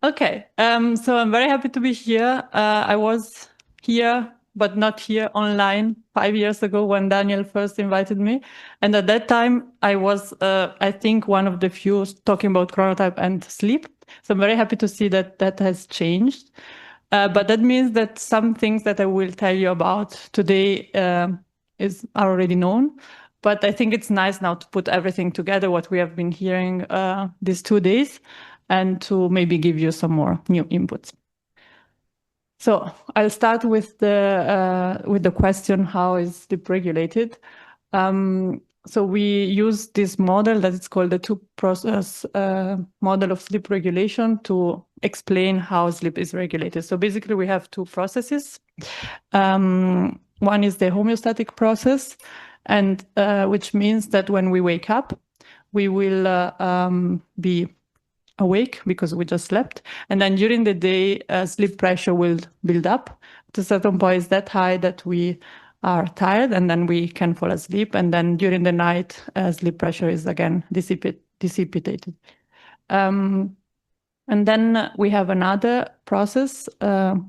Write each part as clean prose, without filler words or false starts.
Okay, so I'm very happy to be here. I was here, but not here online 5 years ago when Daniel first invited me. And at that time, I was, I think, one of the few talking about chronotype and sleep. So I'm very happy to see that that has changed. But that means that some things that I will tell you about today are already known. But I think it's nice now to put everything together, what we have been hearing these 2 days, and to maybe give you some more new inputs. So I'll start with the question, how is sleep regulated? So we use this model that is called the two-process model of sleep regulation to explain how sleep is regulated. So basically we have two processes. One is the homeostatic process, and which means that when we wake up, we will be awake because we just slept. And then during the day, sleep pressure will build up to a certain point. It's that high that we are tired, and then we can fall asleep. And then during the night, sleep pressure is again dissipated. And then we have another process, the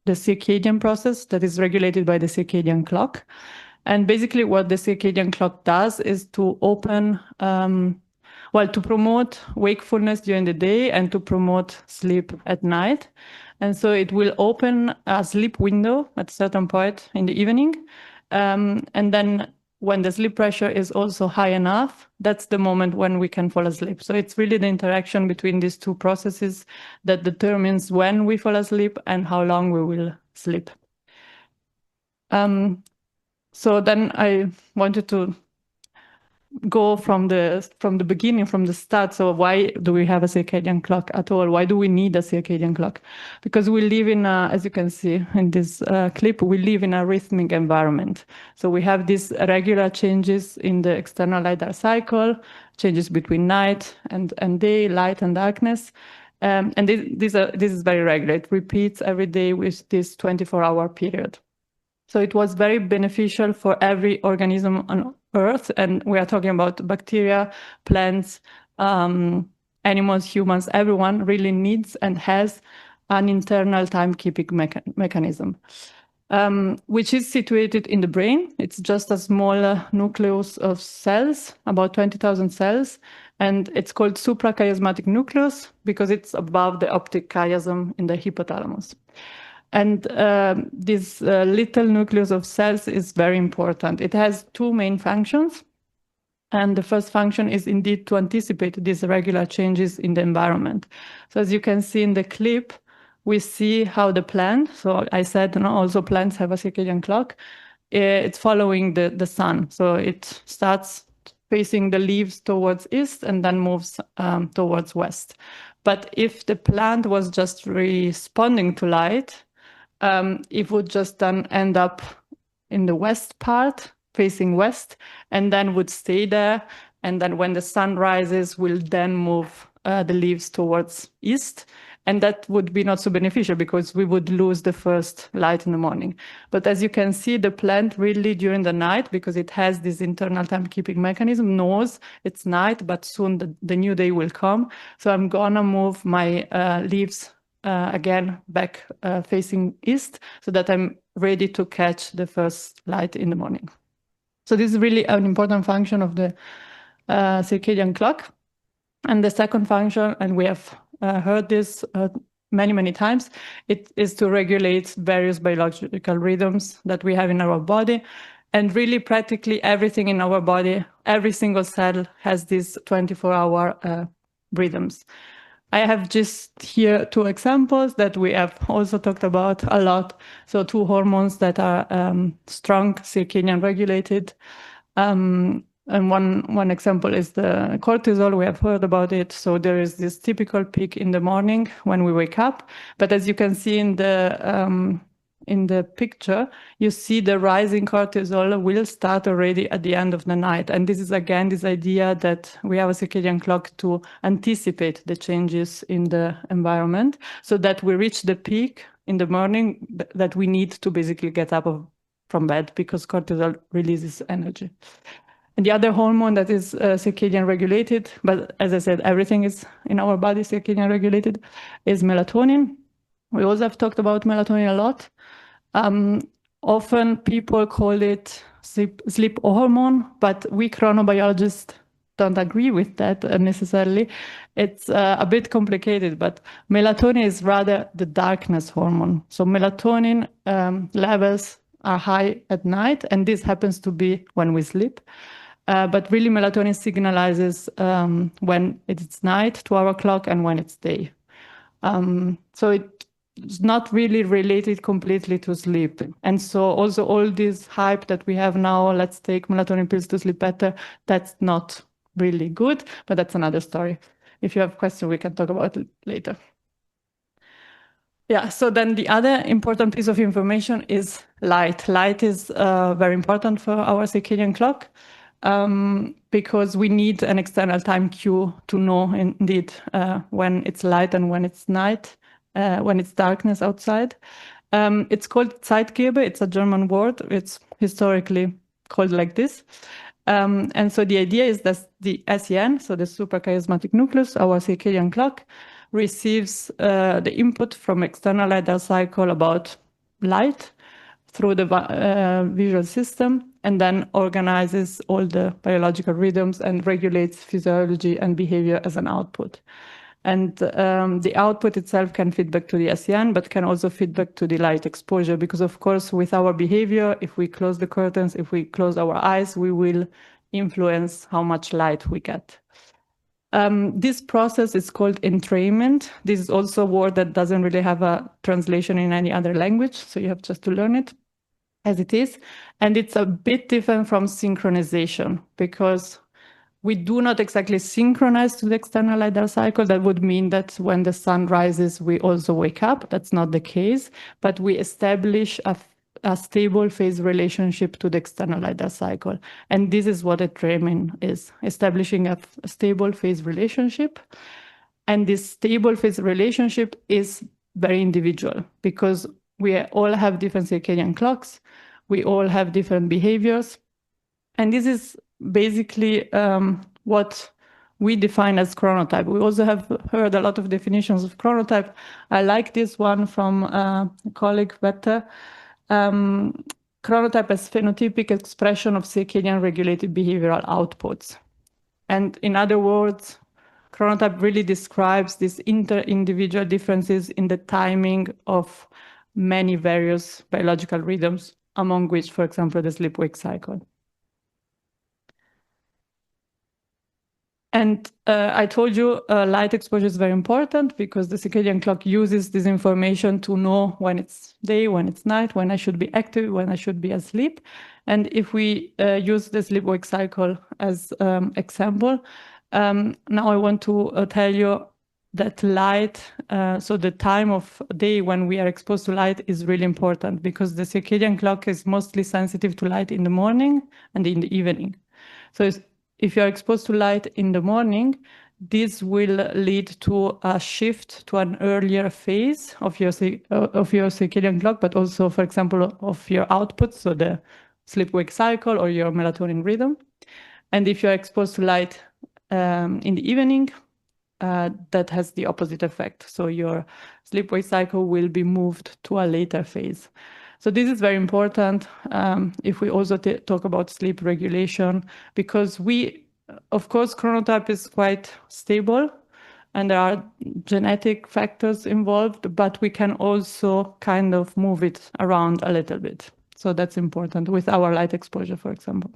circadian process, that is regulated by the circadian clock. And basically what the circadian clock does is to open, to promote wakefulness during the day and to promote sleep at night. And so it will open a sleep window at a certain point in the evening. And then when the sleep pressure is also high enough, that's the moment when we can fall asleep. So it's really the interaction between these two processes that determines when we fall asleep and how long we will sleep. So then I wanted to go from the beginning, from the start. So why do we have a circadian clock at all? Why do we need a circadian clock? Because we live in as you can see in this clip, we live in a rhythmic environment. So we have these regular changes in the external light-dark cycle, changes between night and day, light and darkness. And this is very regular. It repeats every day with this 24-hour period. So it was very beneficial for every organism on Earth, and we are talking about bacteria, plants, animals, humans. Everyone really needs and has an internal timekeeping mechanism, which is situated in the brain. It's just a small nucleus of cells, about 20,000 cells, and it's called suprachiasmatic nucleus because it's above the optic chiasm in the hypothalamus. And this little nucleus of cells is very important. It has two main functions. And the first function is indeed to anticipate these regular changes in the environment. So as you can see in the clip, we see how the plant, so I said, also plants have a circadian clock. It's following the sun. So it starts facing the leaves towards east and then moves towards west. But if the plant was just responding to light, it would just then end up in the west part, facing west, and then would stay there. And then when the sun rises, will then move the leaves towards east. And that would be not so beneficial because we would lose the first light in the morning. But as you can see, the plant really during the night, because it has this internal timekeeping mechanism, knows it's night, but soon the new day will come. So I'm gonna move my leaves again back facing east so that I'm ready to catch the first light in the morning. So this is really an important function of the circadian clock. And the second function, and we have heard this many times, it is to regulate various biological rhythms that we have in our body. And really practically everything in our body, every single cell has these 24-hour rhythms. I have just here two examples that we have also talked about a lot. So two hormones that are strong circadian regulated. And one example is the cortisol. We have heard about it. So there is this typical peak in the morning when we wake up. But as you can see in the picture, you see the rising cortisol will start already at the end of the night. And this is again this idea that we have a circadian clock to anticipate the changes in the environment so that we reach the peak in the morning that we need to basically get up from bed because cortisol releases energy. And the other hormone that is circadian regulated, but as I said, everything is in our body circadian regulated, is melatonin. We also have talked about melatonin a lot. Often people call it sleep hormone, but we chronobiologists don't agree with that necessarily. It's a bit complicated, but melatonin is rather the darkness hormone. So melatonin levels are high at night, and this happens to be when we sleep. But really, melatonin signalizes when it's night, 12 o'clock, and when it's day. So it's not really related completely to sleep. And so also all this hype that we have now, let's take melatonin pills to sleep better, that's not really good, but that's another story. If you have questions, we can talk about it later. Yeah, so then the other important piece of information is light. Light is very important for our circadian clock because we need an external time cue to know indeed when it's light and when it's night, when it's darkness outside. It's called Zeitgeber. It's a German word. It's historically called like this. And so the idea is that the SEN, so the suprachiasmatic nucleus, our circadian clock, receives the input from external light cycle about light through the visual system, and then organizes all the biological rhythms and regulates physiology and behavior as an output. And the output itself can feed back to the SEN, but can also feed back to the light exposure, because of course, with our behavior, if we close the curtains, if we close our eyes, we will influence how much light we get. This process is called entrainment. This is also a word that doesn't really have a translation in any other language, so you have just to learn it as it is. And it's a bit different from synchronization, because we do not exactly synchronize to the external light cycle. That would mean that when the sun rises, we also wake up. That's not the case, but we establish a stable phase relationship to the external light cycle. And this is what entrainment is, establishing a stable phase relationship. And this stable phase relationship is very individual, because we all have different circadian clocks. We all have different behaviors. And this is basically what we define as chronotype. We also have heard a lot of definitions of chronotype. I like this one from a colleague, Vetter. Chronotype as phenotypic expression of circadian regulated behavioral outputs. And in other words, chronotype really describes these inter-individual differences in the timing of many various biological rhythms, among which, for example, the sleep-wake cycle. And I told you light exposure is very important, because the circadian clock uses this information to know when it's day, when it's night, when I should be active, when I should be asleep. And if we use the sleep-wake cycle as example, now I want to tell you that light, so the time of day when we are exposed to light is really important, because the circadian clock is mostly sensitive to light in the morning and in the evening. So if you're exposed to light in the morning, this will lead to a shift to an earlier phase of your circadian clock, but also, for example, of your output, so the sleep-wake cycle or your melatonin rhythm. And if you're exposed to light in the evening, that has the opposite effect. So your sleep-wake cycle will be moved to a later phase. So this is very important if we also talk about sleep regulation, because of course, chronotype is quite stable and there are genetic factors involved, but we can also kind of move it around a little bit. So that's important with our light exposure, for example.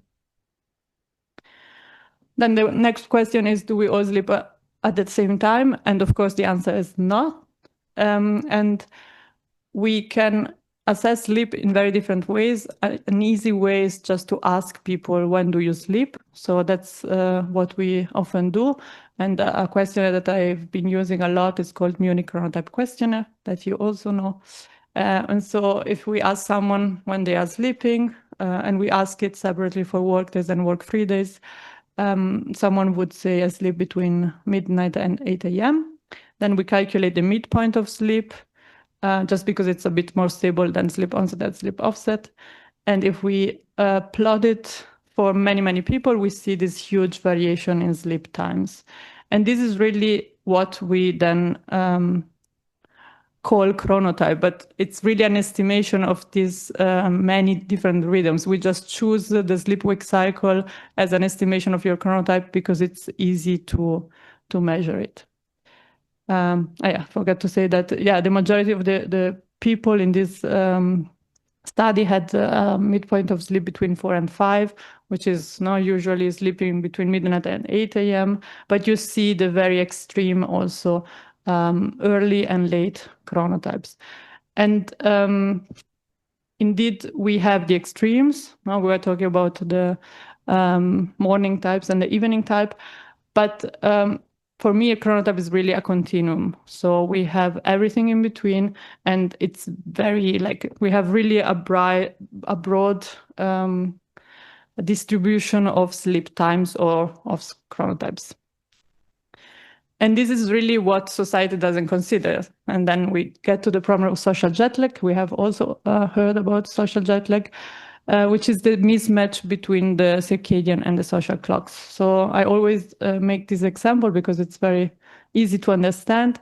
Then the next question is, do we all sleep at the same time? And of course, the answer is no. And we can assess sleep in very different ways. An easy way is just to ask people, when do you sleep? So that's what we often do. And a questionnaire that I've been using a lot is called Munich Chronotype Questionnaire, that you also know. And so if we ask someone when they are sleeping, and we ask it separately for work days and work-free days, someone would say I sleep between midnight and 8 a.m. Then we calculate the midpoint of sleep, just because it's a bit more stable than sleep onset and sleep offset. And if we plot it for many, many people, we see this huge variation in sleep times. And this is really what we then call chronotype, but it's really an estimation of these many different rhythms. We just choose the sleep-wake cycle as an estimation of your chronotype because it's easy to measure it. I forgot to say that, the majority of the people in this study had a midpoint of sleep between 4 and 5, which is not usually sleeping between midnight and 8 a.m. But you see the very extreme also early and late chronotypes. And indeed, we have the extremes. Now we are talking about the morning types and the evening type. But for me, a chronotype is really a continuum. So we have everything in between, and it's very we have really a broad distribution of sleep times or of chronotypes. And this is really what society doesn't consider. And then we get to the problem of social jet lag. We have also heard about social jet lag, which is the mismatch between the circadian and the social clocks. So I always make this example because it's very easy to understand.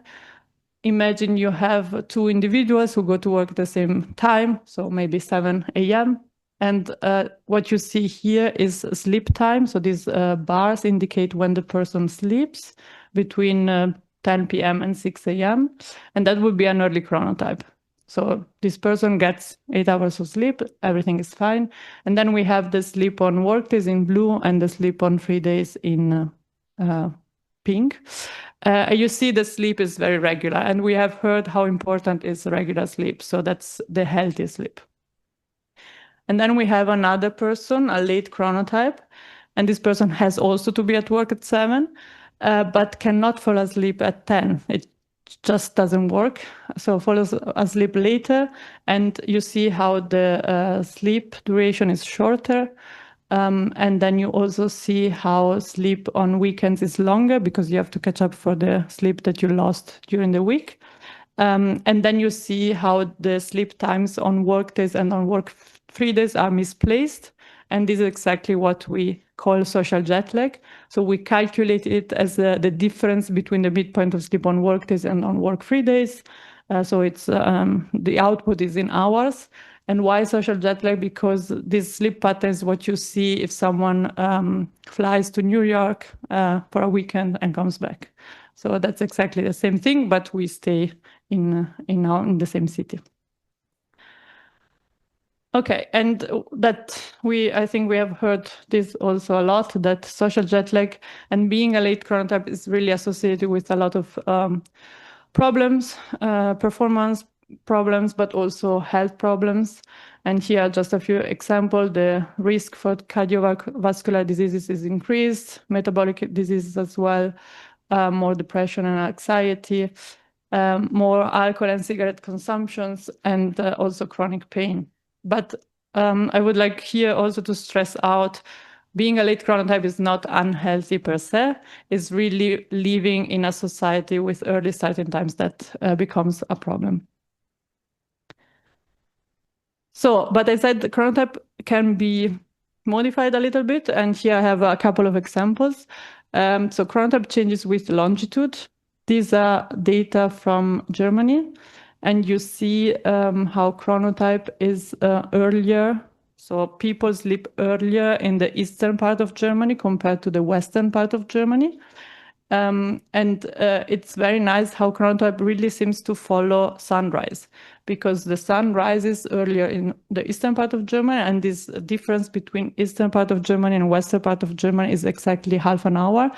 Imagine you have two individuals who go to work at the same time, so maybe 7 a.m. And what you see here is sleep time. So these bars indicate when the person sleeps between 10 p.m. and 6 a.m. And that would be an early chronotype. So this person gets 8 hours of sleep, everything is fine. And then we have the sleep on work days in blue and the sleep on free days in pink. You see the sleep is very regular, and we have heard how important is regular sleep. So that's the healthy sleep. And then we have another person, a late chronotype, and this person has also to be at work at 7, but cannot fall asleep at 10. It just doesn't work. So falls asleep later, and you see how the sleep duration is shorter. And then you also see how sleep on weekends is longer because you have to catch up for the sleep that you lost during the week. And then you see how the sleep times on work days and on work free days are misplaced. And this is exactly what we call social jet lag. So we calculate it as the difference between the midpoint of sleep on work days and on work free days. So it's the output is in hours. And why social jet lag? Because this sleep pattern is what you see if someone flies to New York for a weekend and comes back. So that's exactly the same thing, but we stay in the same city. Okay, and I think we have heard this also a lot, that social jet lag and being a late chronotype is really associated with a lot of problems, performance problems, but also health problems. And here are just a few examples. The risk for cardiovascular diseases is increased, metabolic diseases as well, more depression and anxiety, more alcohol and cigarette consumptions, and also chronic pain. But I would like here also to stress out, being a late chronotype is not unhealthy per se. It's really living in a society with early starting times that becomes a problem. So, but I said the chronotype can be modified a little bit, and here I have a couple of examples. So chronotype changes with longitude. These are data from Germany, and you see how chronotype is earlier. So people sleep earlier in the eastern part of Germany compared to the western part of Germany. And it's very nice how chronotype really seems to follow sunrise, because the sun rises earlier in the eastern part of Germany, and this difference between eastern part of Germany and western part of Germany is exactly half an hour.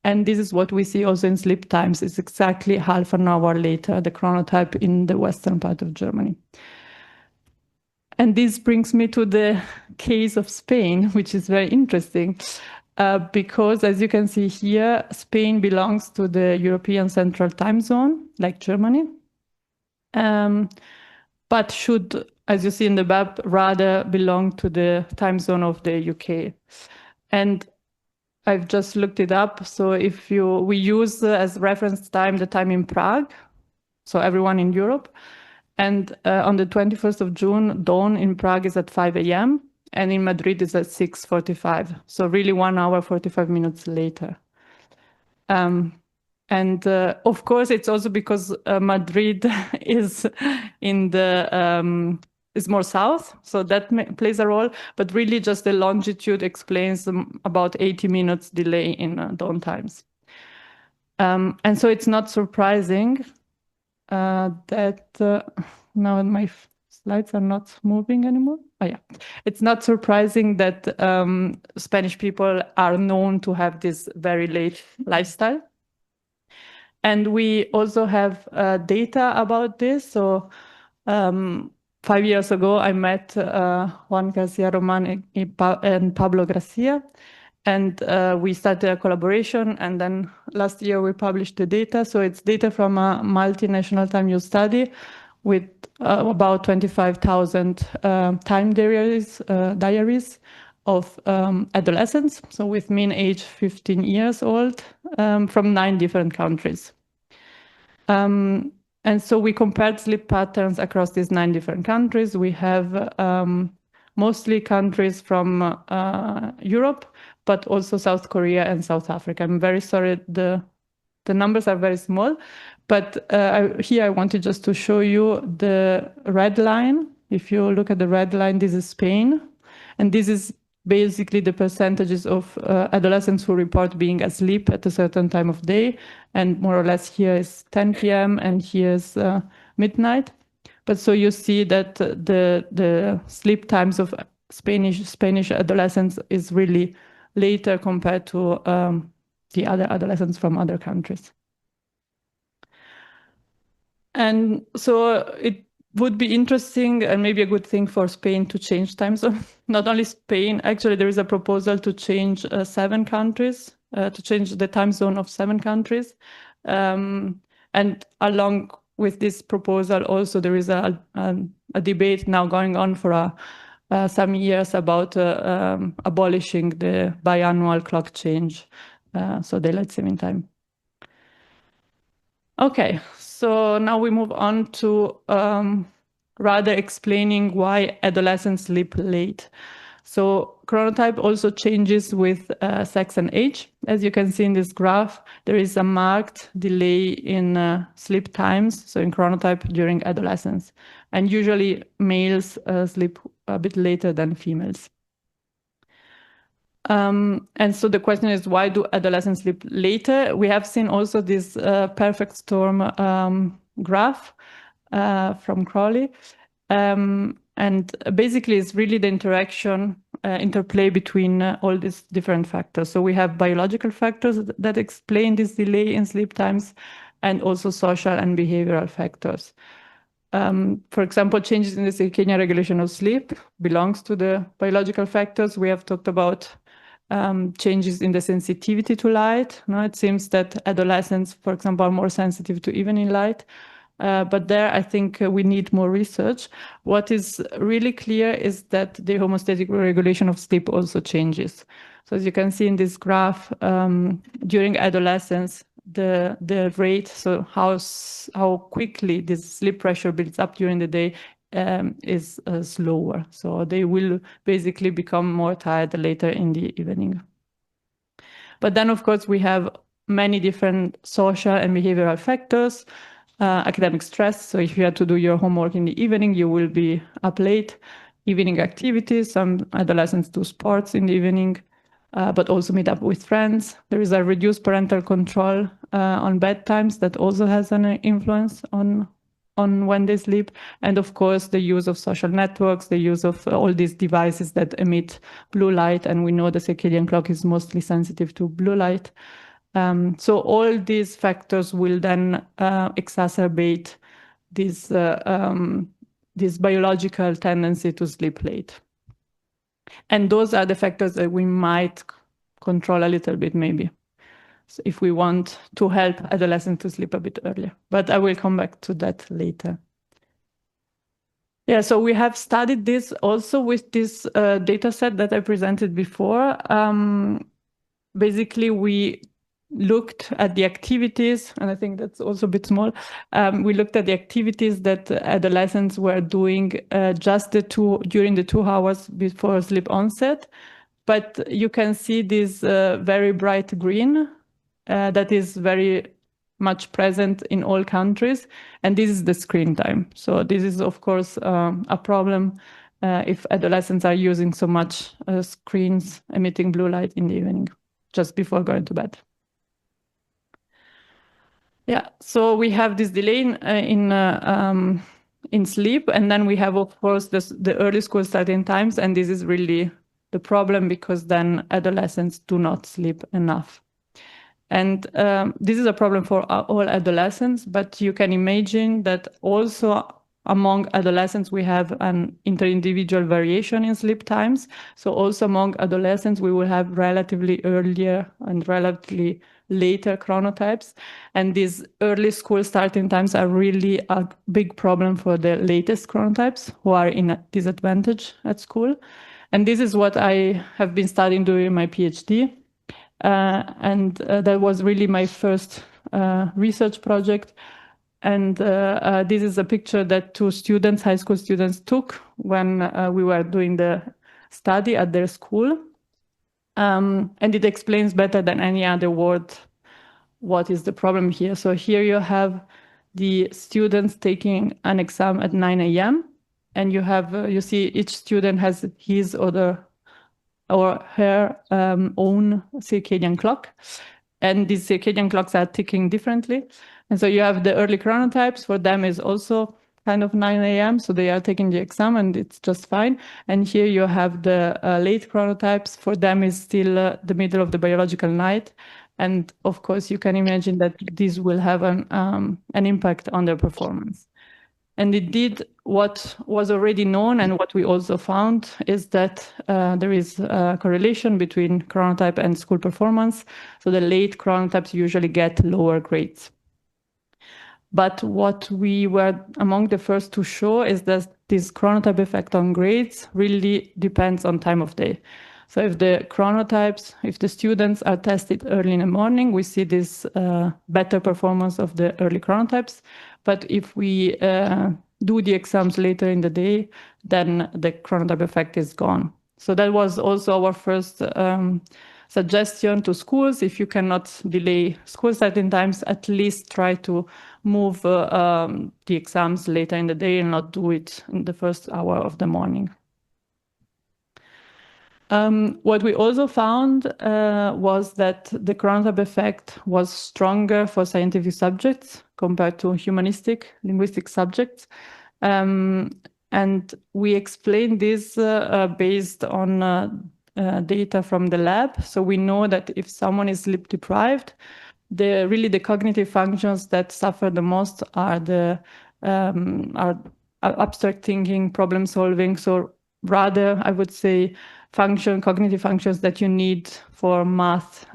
And this is what we see also in sleep times. It's exactly half an hour later, the chronotype in the western part of Germany. And this brings me to the case of Spain, which is very interesting. Because as you can see here, Spain belongs to the European Central Time Zone, like Germany, but should, as you see in the map, rather belong to the time zone of the UK. And I've just looked it up. So if we use as reference time the time in Prague, so everyone in Europe, and on the 21st of June, dawn in Prague is at 5 a.m., and in Madrid it's at 6:45. So really 1 hour, 45 minutes later. And of course, it's also because Madrid is in the is more south, so that plays a role. But really, just the longitude explains about 80 minutes delay in dawn times. And so it's not surprising that now my slides are not moving anymore. Oh yeah, it's not surprising that Spanish people are known to have this very late lifestyle. And we also have data about this. So 5 years ago, I met Juan Garcia Roman and Pablo Gracia, and we started a collaboration. And then last year, we published the data. So it's data from a multinational time use study with about 25,000 time diaries of adolescents, so with mean age 15 years old, from 9 different countries. And so we compared sleep patterns across these 9 different countries. We have mostly countries from Europe, but also South Korea and South Africa. I'm very sorry, the numbers are very small, but here I wanted just to show you the red line. If you look at the red line, this is Spain. And this is basically the percentages of adolescents who report being asleep at a certain time of day. And more or less here is 10 p.m. and here's midnight. But so you see that the sleep times of Spanish adolescents is really later compared to the other adolescents from other countries. And so it would be interesting and maybe a good thing for Spain to change time zone. Not only Spain, actually there is a proposal to change 7 countries, to change the time zone of 7 countries. And along with this proposal also there is a debate now going on for some years about abolishing the biannual clock change, so daylight saving time. Okay, so now we move on to rather explaining why adolescents sleep late. So chronotype also changes with sex and age. As you can see in this graph, there is a marked delay in sleep times, so in chronotype during adolescence. And usually males sleep a bit later than females. And so the question is, why do adolescents sleep later? We have seen also this perfect storm graph from Crowley. And basically, it's really the interplay between all these different factors. So we have biological factors that explain this delay in sleep times, and also social and behavioral factors. For example, changes in the circadian regulation of sleep belongs to the biological factors. We have talked about changes in the sensitivity to light. No, it seems that adolescents, for example, are more sensitive to evening light. But there, I think we need more research. What is really clear is that the homeostatic regulation of sleep also changes. So as you can see in this graph, during adolescence, the rate, so how quickly this sleep pressure builds up during the day, is slower. So they will basically become more tired later in the evening. But then, of course, we have many different social and behavioral factors. Academic stress. So if you had to do your homework in the evening, you will be up late. Evening activities. Some adolescents do sports in the evening, but also meet up with friends. There is a reduced parental control on bedtimes that also has an influence on when they sleep. And of course, the use of social networks, the use of all these devices that emit blue light. And we know the circadian clock is mostly sensitive to blue light. So all these factors will then exacerbate this biological tendency to sleep late. And those are the factors that we might control a little bit, maybe, so if we want to help adolescents to sleep a bit earlier. But I will come back to that later. Yeah, so we have studied this also with this data set that I presented before. Basically, we looked at the activities, and I think that's also a bit small. We looked at the activities that adolescents were doing just during the 2 hours before sleep onset. But you can see this very bright green that is very much present in all countries, and this is the screen time. So this is, of course, a problem if adolescents are using so much screens emitting blue light in the evening, just before going to bed. Yeah, so we have this delay in sleep, and then we have, of course, the early school starting times, and this is really the problem because then adolescents do not sleep enough. And this is a problem for all adolescents, but you can imagine that also among adolescents, we have an inter-individual variation in sleep times. So also among adolescents, we will have relatively earlier and relatively later chronotypes. And these early school starting times are really a big problem for the latest chronotypes who are in a disadvantage at school. And this is what I have been studying during my PhD. And that was really my first research project. And this is a picture that two students, high school students, took when we were doing the study at their school. And it explains better than any other word what is the problem here. So here you have the students taking an exam at 9 a.m. And you have you see each student has his or her own circadian clock. And these circadian clocks are ticking differently. And so you have the early chronotypes. For them is also kind of 9 a.m. So they are taking the exam and it's just fine. And here you have the late chronotypes. For them is still the middle of the biological night. And of course, you can imagine that this will have an impact on their performance. And indeed, what was already known and what we also found is that there is a correlation between chronotype and school performance. So the late chronotypes usually get lower grades. But what we were among the first to show is that this chronotype effect on grades really depends on time of day. So if the students are tested early in the morning, we see this better performance of the early chronotypes. But if we do the exams later in the day, then the chronotype effect is gone. So that was also our first suggestion to schools. If you cannot delay school starting times, at least try to move the exams later in the day and not do it in the first hour of the morning. What we also found was that the chronotype effect was stronger for scientific subjects compared to humanistic linguistic subjects. And we explained this based on data from the lab. So we know that if someone is sleep deprived, the cognitive functions that suffer the most are are abstract thinking, problem solving. So rather, I would say, cognitive functions that you need for math,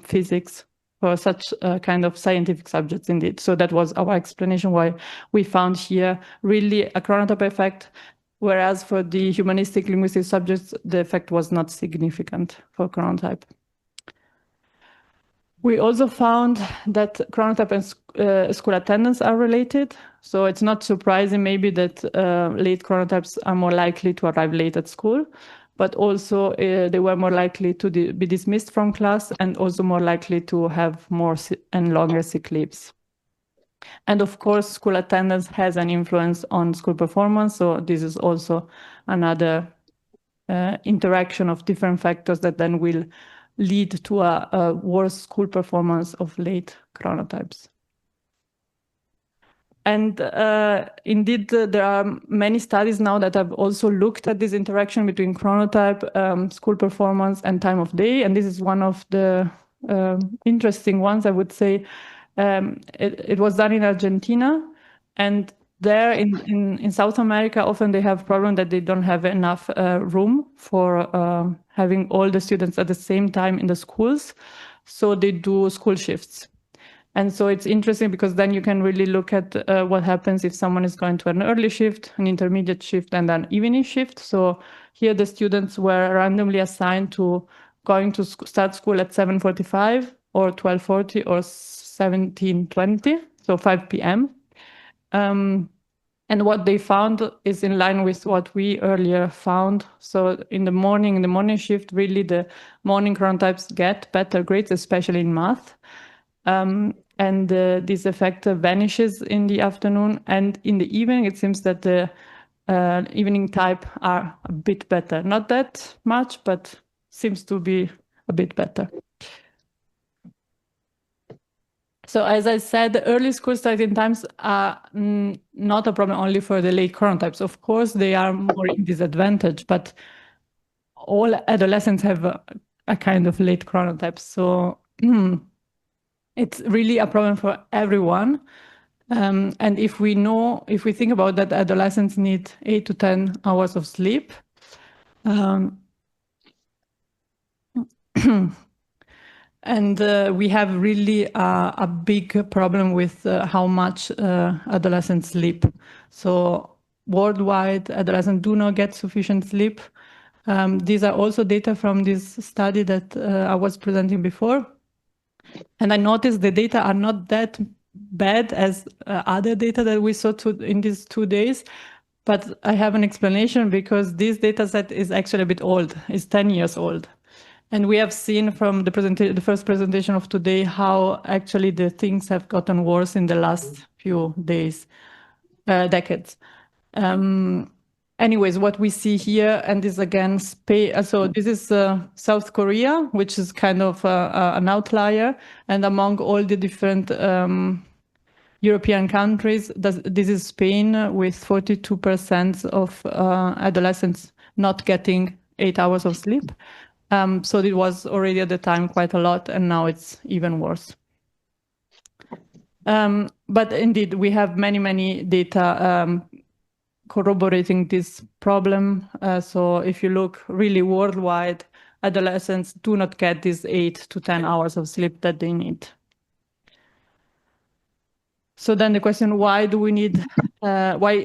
physics, for such kind of scientific subjects indeed. So that was our explanation why we found here really a chronotype effect, whereas for the humanistic linguistic subjects, the effect was not significant for chronotype. We also found that chronotype and school attendance are related. So it's not surprising maybe that late chronotypes are more likely to arrive late at school, but also they were more likely to be dismissed from class and also more likely to have more and longer sick leaves. And of course, school attendance has an influence on school performance. So this is also another interaction of different factors that then will lead to a worse school performance of late chronotypes. And indeed, there are many studies now that have also looked at this interaction between chronotype, school performance, and time of day. And this is one of the interesting ones, I would say. It was done in Argentina. And there in South America, often they have problem that they don't have enough room for having all the students at the same time in the schools. So they do school shifts. And so it's interesting because then you can really look at what happens if someone is going to an early shift, an intermediate shift, and an evening shift. So here the students were randomly assigned to going to start school at 7:45 or 12:40 or 17:20, so 5 p.m. And what they found is in line with what we earlier found. So in the morning shift, really the morning chronotypes get better grades, especially in math. And this effect vanishes in the afternoon. And in the evening, it seems that the evening type are a bit better. Not that much, but seems to be a bit better. So as I said, the early school starting times are not a problem only for the late chronotypes. Of course, they are more in disadvantage, but all adolescents have a kind of late chronotype. So it's really a problem for everyone. And if we think about that adolescents need 8 to 10 hours of sleep, and we have really a big problem with how much adolescents sleep. So worldwide, adolescents do not get sufficient sleep. These are also data from this study that I was presenting before. And I noticed the data are not that bad as other data that we saw in these 2 days. But I have an explanation because this data set is actually a bit old. It's 10 years old. And we have seen from the first presentation of today how actually the things have gotten worse in the last few decades. Anyways, what we see here, and this again, so this is South Korea, which is kind of an outlier. And among all the different European countries, this is Spain with 42% of adolescents not getting 8 hours of sleep. So it was already at the time quite a lot, and now it's even worse. But indeed, we have many data corroborating this problem. So if you look really worldwide, adolescents do not get these 8 to 10 hours of sleep that they need. So then the question, why it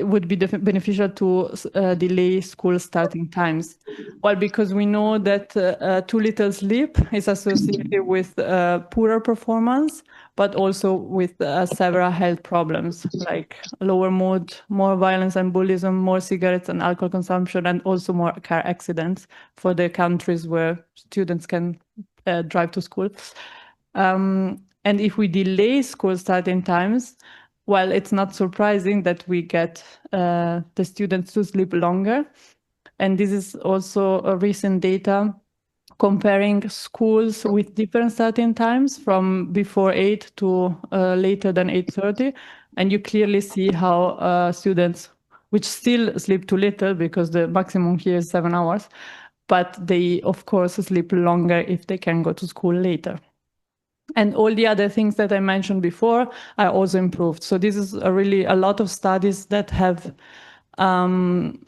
would be beneficial to delay school starting times? Well, because we know that too little sleep is associated with poorer performance, but also with several health problems like lower mood, more violence and bullying, more cigarettes and alcohol consumption, and also more car accidents for the countries where students can drive to school. And if we delay school starting times, well, it's not surprising that we get the students to sleep longer. And this is also a recent data comparing schools with different starting times from before 8 to later than 8:30. And you clearly see how students, which still sleep too little because the maximum here is 7 hours, but they, of course, sleep longer if they can go to school later. And all the other things that I mentioned before are also improved. So this is really a lot of studies that have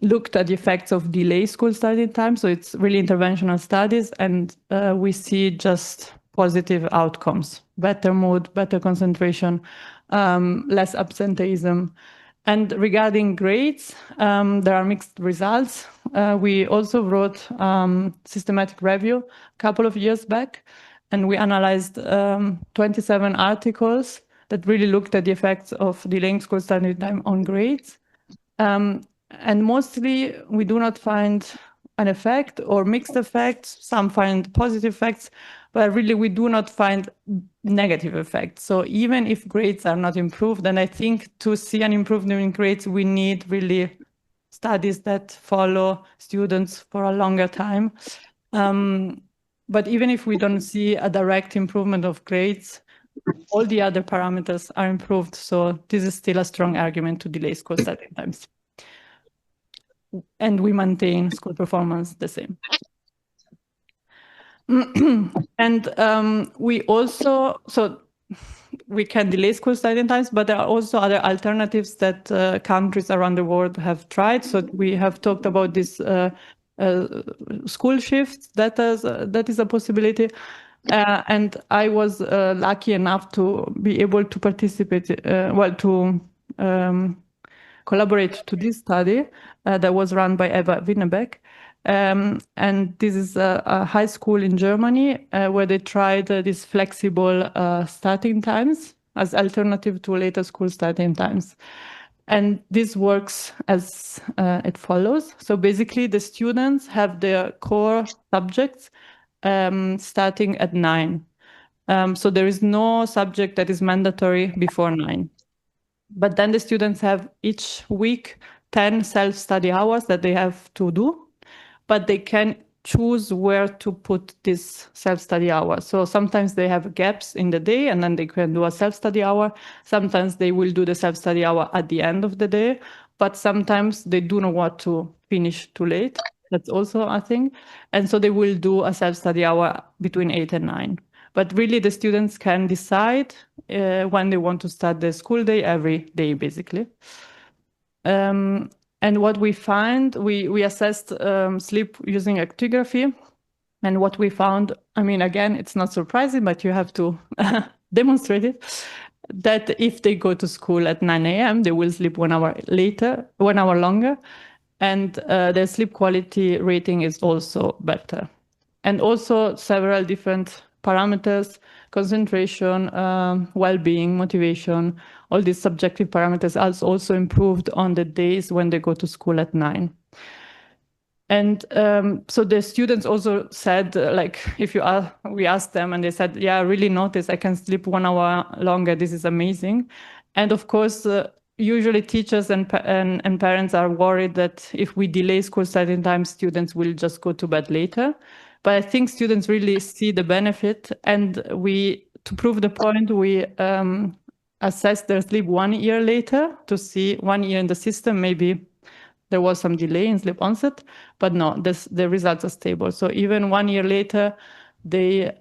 looked at the effects of delay school starting time. So it's really interventional studies, and we see just positive outcomes: better mood, better concentration, less absenteeism. And regarding grades, there are mixed results. We also wrote systematic review a couple of years back, and we analyzed 27 articles that really looked at the effects of delaying school starting time on grades. And mostly we do not find an effect or mixed effects. Some find positive effects, but really we do not find negative effects. So even if grades are not improved, and I think to see an improvement in grades, we need really studies that follow students for a longer time. But even if we don't see a direct improvement of grades, all the other parameters are improved. So this is still a strong argument to delay school starting times. And we maintain school performance the same. And we also, so we can delay school starting times, but there are also other alternatives that countries around the world have tried. So we have talked about this school shifts, that is a possibility. And I was lucky enough to be able to participate, to collaborate to this study that was run by Eva Winnebeck. And this is a high school in Germany where they tried these flexible starting times as alternative to later school starting times. And this works as it follows. So basically, the students have their core subjects starting at 9. So there is no subject that is mandatory before 9. But then the students have each week 10 self-study hours that they have to do, but they can choose where to put this self-study hour. So sometimes they have gaps in the day and then they can do a self-study hour. Sometimes they will do the self-study hour at the end of the day, but sometimes they do not want to finish too late. That's also a thing. And so they will do a self-study hour between 8 and 9. But really, the students can decide when they want to start the school day every day, basically. And what we find, we assessed sleep using actigraphy. And what we found, I mean, again, it's not surprising, but you have to demonstrate it, that if they go to school at 9 a.m., they will sleep 1 hour later, 1 hour longer. And their sleep quality rating is also better. And also several different parameters, concentration, well-being, motivation, all these subjective parameters are also improved on the days when they go to school at 9. And so the students also said, like, we asked them and they said, yeah, I really noticed I can sleep 1 hour longer. This is amazing. And of course, usually teachers and parents are worried that if we delay school starting time, students will just go to bed later. But I think students really see the benefit. And to prove the point, we assess their sleep 1 year later to see 1 year in the system, maybe there was some delay in sleep onset, but no, the results are stable. So even 1 year later, they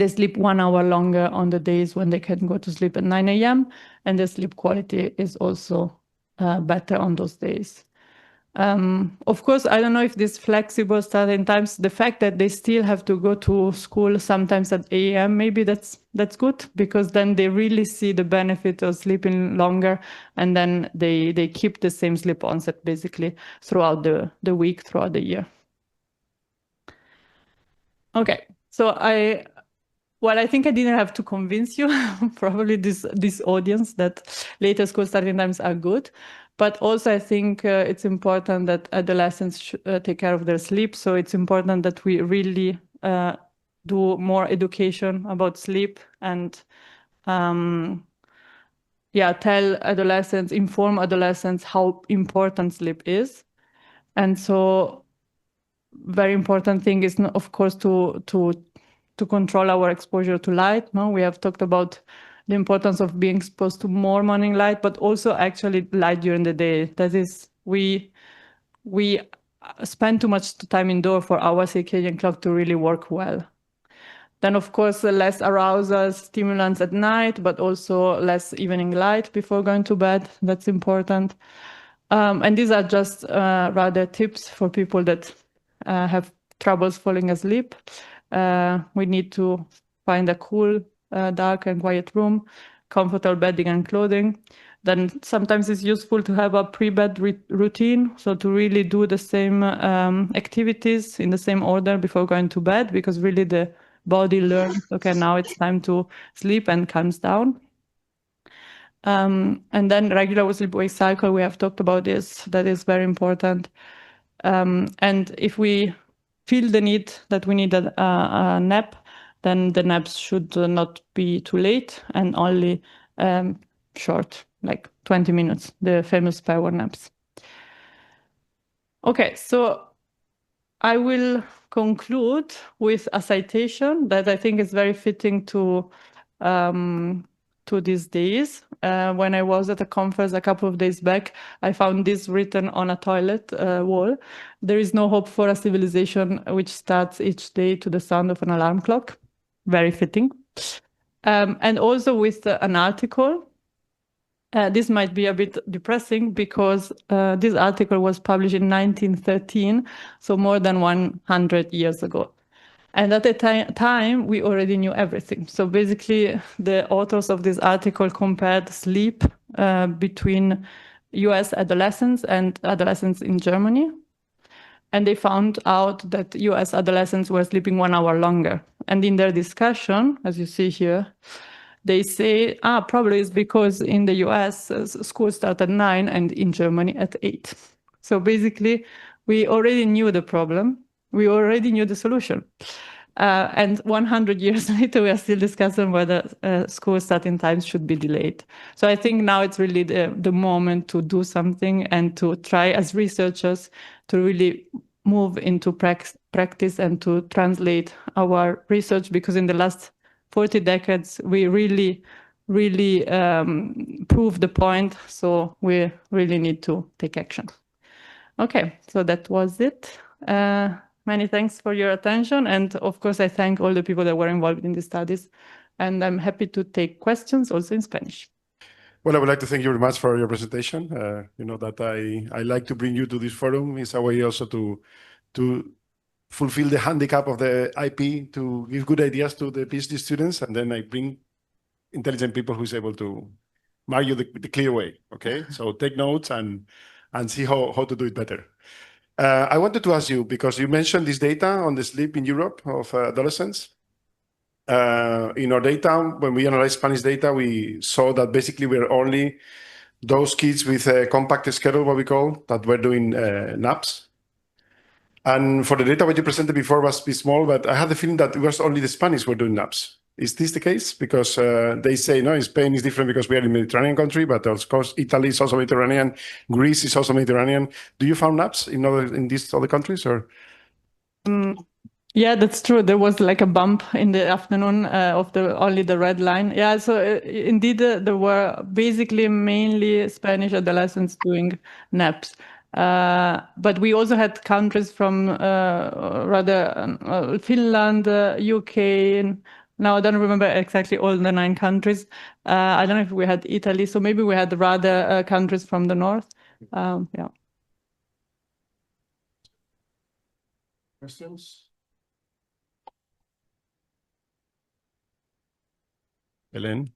sleep 1 hour longer on the days when they can go to sleep at 9 a.m. and the sleep quality is also better on those days. Of course, I don't know if this flexible starting times, the fact that they still have to go to school sometimes at 8 a.m., maybe that's good, because then they really see the benefit of sleeping longer, and then they keep the same sleep onset basically throughout the week, throughout the year. Okay, so I think I didn't have to convince you, probably this audience, that later school starting times are good. But also I think it's important that adolescents take care of their sleep. So it's important that we really do more education about sleep and tell adolescents, inform adolescents how important sleep is. And so very important thing is, of course, to control our exposure to light. No, we have talked about the importance of being exposed to more morning light, but also actually light during the day. That is, we spend too much time indoor for our circadian clock to really work well. Then, of course, less arousal stimulants at night, but also less evening light before going to bed. That's important. And these are just rather tips for people that have troubles falling asleep. We need to find a cool, dark and quiet room, comfortable bedding and clothing. Then sometimes it's useful to have a pre-bed routine, so to really do the same activities in the same order before going to bed, because really the body learns, okay, now it's time to sleep, and calms down. And then regular sleep-wake cycle, we have talked about this, that is very important. And if we feel the need that we need a nap, then the naps should not be too late and only short, like 20 minutes, the famous power naps. Okay, so I will conclude with a citation that I think is very fitting to these days. When I was at a conference a couple of days back, I found this written on a toilet wall. There is no hope for a civilization which starts each day to the sound of an alarm clock. Very fitting. And also with an article. This might be a bit depressing because this article was published in 1913, so more than 100 years ago. And at the time, we already knew everything. So basically, the authors of this article compared sleep between US adolescents and adolescents in Germany. And they found out that US adolescents were sleeping 1 hour longer. And in their discussion, as you see here, they say, probably it's because in the US, school starts at 9 and in Germany at 8. So basically, we already knew the problem. We already knew the solution. And 100 years later, we are still discussing whether school starting times should be delayed. So I think now it's really the moment to do something and to try as researchers to really move into practice and to translate our research, because in the last 40 decades, we really proved the point. So we really need to take action. Okay, so that was it. Many thanks for your attention. And of course, I thank all the people that were involved in the studies. And I'm happy to take questions also in Spanish. Well, I would like to thank you very much for your presentation. You know that I like to bring you to this forum. It's a way also to fulfill the handicap of the IP, to give good ideas to the PhD students, and then I bring intelligent people who's able to mark you the clear way. Okay, so take notes and see how to do it better. I wanted to ask you, because you mentioned this data on the sleep in Europe of adolescents. In our data, when we analyzed Spanish data, we saw that basically we're only those kids with a compact schedule, what we call, that were doing naps. And for the data what you presented before was small, but I had the feeling that it was only the Spanish were doing naps. Is this the case? Because they say, no, in Spain is different because we are in Mediterranean country, but of course, Italy is also Mediterranean, Greece is also Mediterranean. Do you found naps in these other countries, or? Yeah, that's true. There was like a bump in the afternoon of only the red line. Yeah, so indeed there were basically mainly Spanish adolescents doing naps. But we also had countries from Finland, UK. Now I don't remember exactly all the 9 countries. I don't know if we had Italy, so maybe we had rather countries from the north. Yeah. Questions? Helen?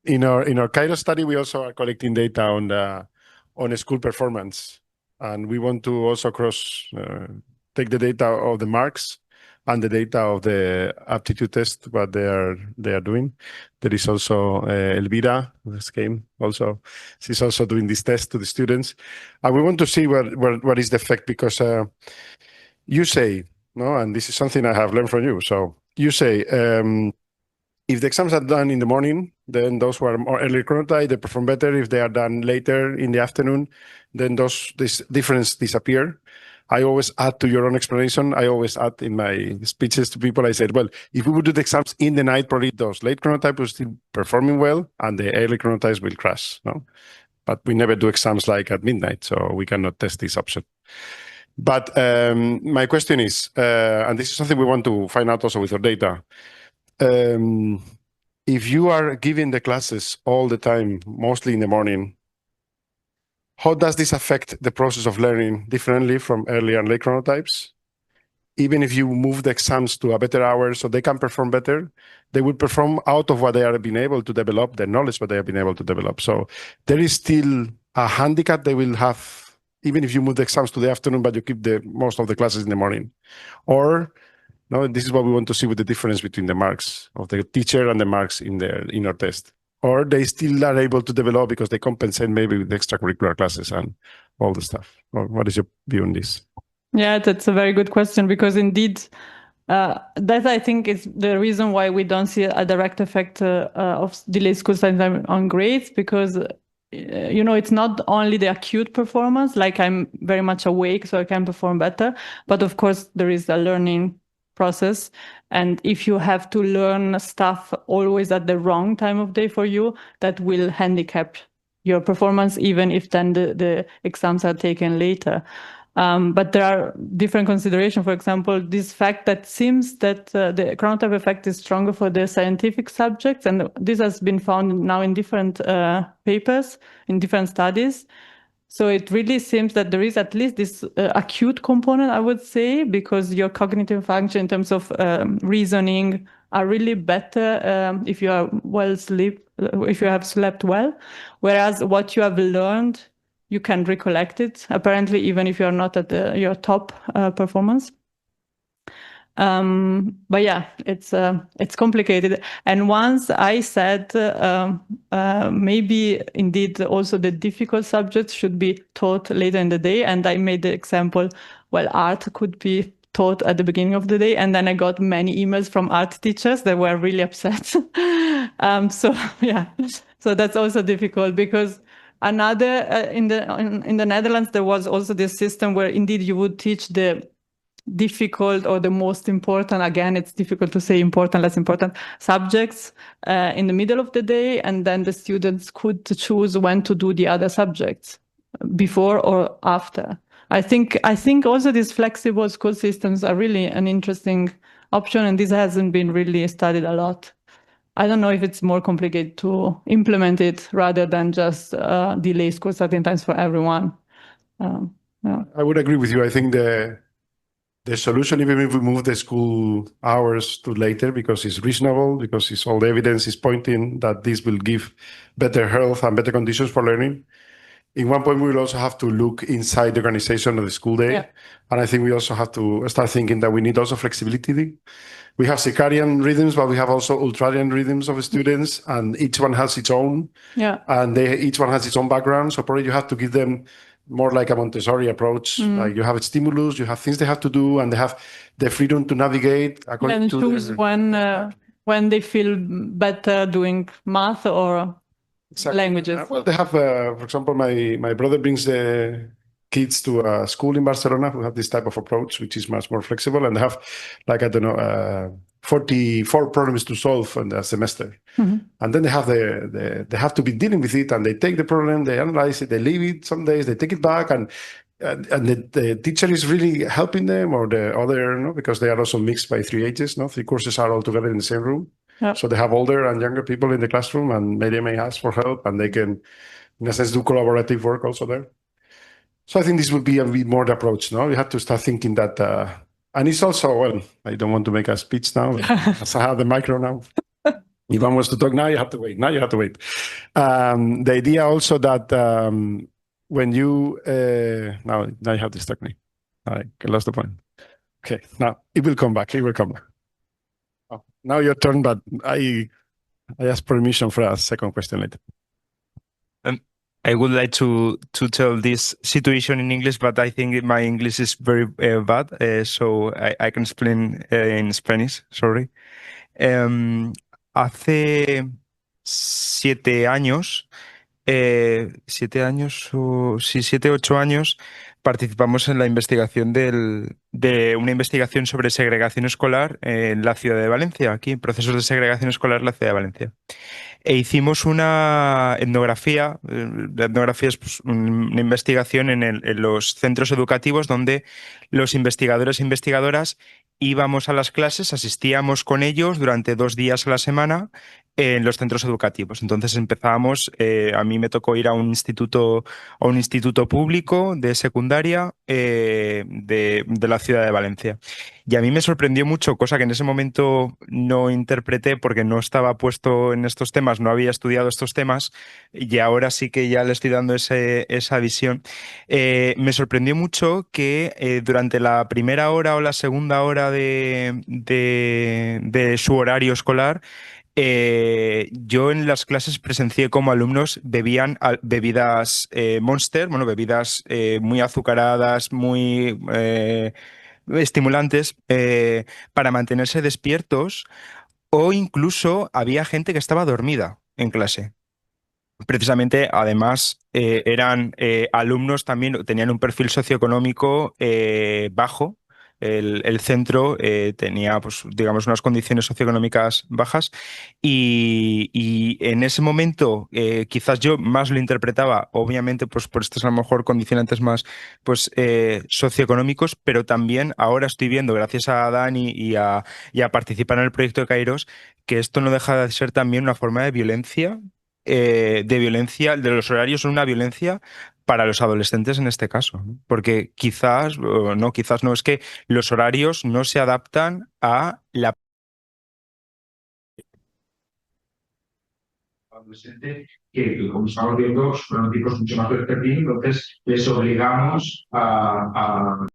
In our Cairo study, we also are collecting data on school performance, and we want to also take the data of the marks and the data of the aptitude test, what they are doing. There is also Elvira, this came also. She's also doing this test to the students, and we want to see what is the effect, because you say, no, and this is something I have learned from you. So you say, if the exams are done in the morning, then those who are more early chronotype, they perform better. If they are done later in the afternoon, then this difference disappear. I always add to your own explanation. I always add in my speeches to people, I said, well, if we would do the exams in the night, probably those late chronotypes will still performing well and the early chronotypes will crash. No? But we never do exams like at midnight, so we cannot test this option. But my question is, and this is something we want to find out also with our data, if you are giving the classes all the time, mostly in the morning, how does this affect the process of learning differently from early and late chronotypes? Even if you move the exams to a better hour so they can perform better, they will perform out of what they are being able to develop, the knowledge what they have been able to develop. So there is still a handicap they will have, even if you move the exams to the afternoon, but you keep most of the classes in the morning. Or no, this is what we want to see with the difference between the marks of the teacher and the marks in our test. Or they still are able to develop because they compensate maybe with extracurricular classes and all the stuff. Or what is your view on this? Yeah, that's a very good question, because indeed, that I think is the reason why we don't see a direct effect of delayed school start time on grades, because it's not only the acute performance, like I'm very much awake so I can perform better, but of course there is a learning process, and if you have to learn stuff always at the wrong time of day for you, that will handicap your performance, even if then the exams are taken later. But there are different considerations. For example, this fact that seems that the chronotype effect is stronger for the scientific subjects, and this has been found now in different papers, in different studies. So it really seems that there is at least this acute component, I would say, because your cognitive function in terms of reasoning are really better if you are if you have slept well. Whereas what you have learned, you can recollect it, apparently, even if you are not at your top performance. But yeah, it's complicated. And once I said maybe indeed also the difficult subjects should be taught later in the day, and I made the example, well, art could be taught at the beginning of the day, and then I got many emails from art teachers that were really upset. So yeah, so that's also difficult because another in the Netherlands there was also this system where indeed you would teach the difficult or the most important, again it's difficult to say important, less important subjects in the middle of the day, and then the students could choose when to do the other subjects, before or after. I think also these flexible school systems are really an interesting option, and this hasn't been really studied a lot. I don't know if it's more complicated to implement it rather than just delay school starting times for everyone. Yeah. I would agree with you. I think the solution, even if we move the school hours to later, because it's reasonable, because it's all the evidence is pointing that this will give better health and better conditions for learning. In one point, we will also have to look inside the organization of the school day. Yeah. And I think we also have to start thinking that we need also flexibility. We have circadian rhythms, but we have also ultradian rhythms of students, and each one has its own. Yeah. And each one has its own background. So probably you have to give them more like a Montessori approach. Like you have a stimulus, you have things they have to do, and they have the freedom to navigate according And to choose when they feel better doing math or languages. Well, they have, for example, my brother brings the kids to a school in Barcelona who have this type of approach, which is much more flexible, and they have, like, I don't know, 44 problems to solve in the semester. And then they have they have to be dealing with it, and they take the problem, they analyze it, they leave it some days, they take it back, and the teacher is really helping them, or the other, because they are also mixed by 3 ages. 3 courses are all together in the same room. Yep. So they have older and younger people in the classroom, and they may ask for help, and they can, in a sense, do collaborative work also there. So I think this would be a bit more the approach. You have to start thinking that, and it's also, well, I don't want to make a speech now, as I have the micro now. If one wants to talk now, you have to wait. The idea also that when you, now you have to stop me. I lost the point. Okay, now it will come back. Oh, now your turn, but I ask permission for a second question later. I would like to tell this situation in English, but I think my English is very bad, so I can explain in Spanish. Sorry. Hace 7 años, 7 años o sí, 7, 8 años, participamos en la investigación de una investigación sobre segregación escolar en la ciudad de Valencia, aquí, procesos de segregación escolar en la ciudad de Valencia. E hicimos una etnografía. La etnografía es, pues, una investigación en los centros educativos donde los investigadores e investigadoras íbamos a las clases, asistíamos con ellos durante 2 días a la semana en los centros educativos. Entonces empezábamos, a mí me tocó ir a un instituto público de secundaria de la ciudad de Valencia. Y a mí me sorprendió mucho, cosa que en ese momento no interpreté porque no estaba puesto en estos temas, no había estudiado estos temas, y ahora sí que ya le estoy dando esa visión. Me sorprendió mucho que durante la primera hora o la segunda hora de su horario escolar, yo en las clases presencié como alumnos bebían bebidas Monster, bueno, bebidas muy azucaradas, muy estimulantes, para mantenerse despiertos, o incluso había gente que estaba dormida en clase. Precisamente, además, eran alumnos también, tenían un perfil socioeconómico bajo. El centro tenía, pues, digamos, unas condiciones socioeconómicas bajas, y en ese momento quizás yo más lo interpretaba, obviamente, pues por estos a lo mejor condicionantes más, pues, socioeconómicos, pero también ahora estoy viendo, gracias a Dani y a participar en el proyecto de Kairos, que esto no deja de ser también una forma de violencia de violencia, de los horarios son una violencia para los adolescentes en este caso, ¿no? Porque quizás no, es que los horarios no se adaptan a la adolescente que, como estamos viendo, son tipos mucho más vespertinos, entonces les obligamos a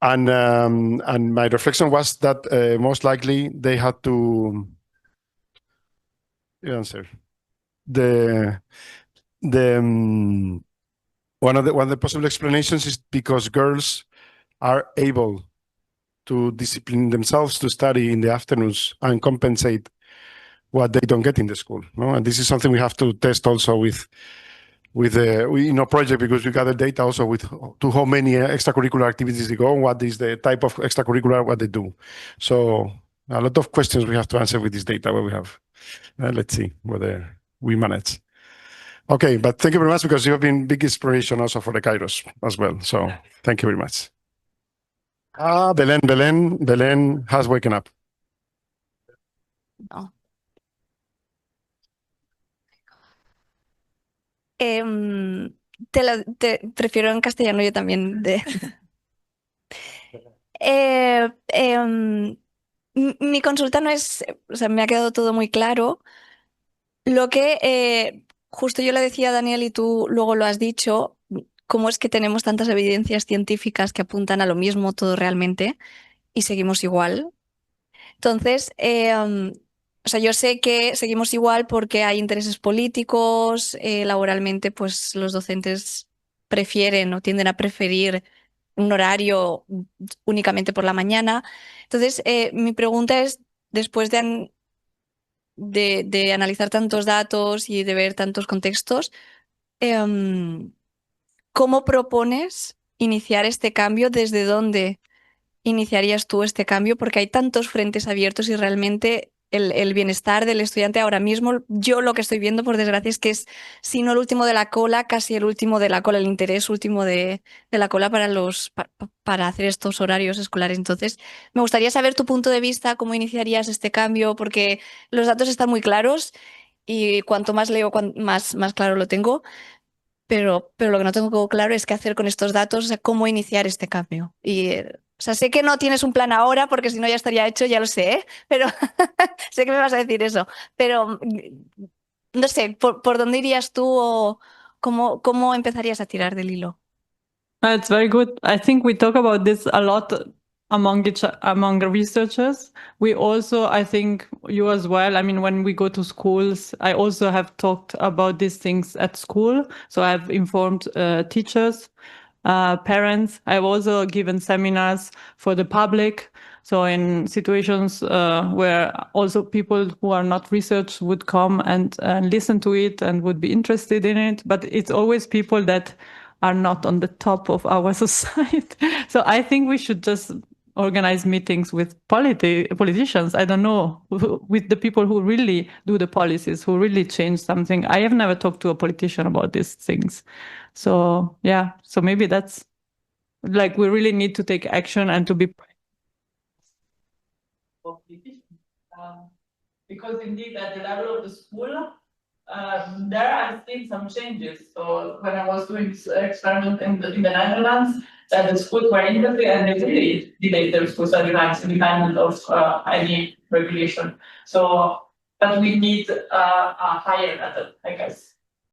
And my reflection was that most likely they had to answer the one of the possible explanations is because girls are able to discipline themselves to study in the afternoons and compensate what they don't get in the school. No? And this is something we have to test also with project, because we gather data also with to how many extracurricular activities they go and what is the type of extracurricular what they do. So a lot of questions we have to answer with this data what we have. Let's see whether we manage. Okay, but thank you very much, because you have been big inspiration also for the Kairos as well. So thank you very much. Belén has woken up. No. Prefiero en castellano yo también. Mi consulta no es, o sea, me ha quedado todo muy claro. Lo que justo yo le decía a Daniel y tú luego lo has dicho, cómo es que tenemos tantas evidencias científicas que apuntan a lo mismo todo realmente y seguimos igual. Entonces, o sea, yo sé que seguimos igual porque hay intereses políticos, laboralmente, pues los docentes prefieren o tienden a preferir un horario únicamente por la mañana. Entonces, mi pregunta es, después de analizar tantos datos y de ver tantos contextos, ¿cómo propones iniciar este cambio? ¿Desde dónde iniciarías tú este cambio? Porque hay tantos frentes abiertos y realmente el bienestar del estudiante ahora mismo, yo lo que estoy viendo, por desgracia, es que es, si no el último de la cola, casi el último de la cola, el interés último de la cola para hacer estos horarios escolares. Entonces, me gustaría saber tu punto de vista, cómo iniciarías este cambio, porque los datos están muy claros y cuanto más leo, más claro lo tengo. Pero lo que no tengo claro es qué hacer con estos datos, o sea, cómo iniciar este cambio. Y, o sea, sé que no tienes un plan ahora, porque si no ya estaría hecho, ya lo sé, ¿eh? Pero sé que me vas a decir eso. Pero no sé, ¿por dónde irías tú o cómo empezarías a tirar del hilo? It's very good. I think we talk about this a lot among the researchers. We also, I think you as well, I mean, when we go to schools, I also have talked about these things at school. So I've informed teachers, parents. I've also given seminars for the public. So in situations where also people who are not research would come and listen to it and would be interested in it. But it's always people that are not on the top of our society. So I think we should just organize meetings with politicians. I don't know, with the people who really do the policies, who really change something. I have never talked to a politician about these things. So yeah, so maybe that's like, we really need to take action and to be because indeed at the level of the school, there I've seen some changes. So when I was doing this experiment in the Netherlands, the schools were industry and they really delayed their school study rights independent of any regulation. So, but we need a higher level, I guess.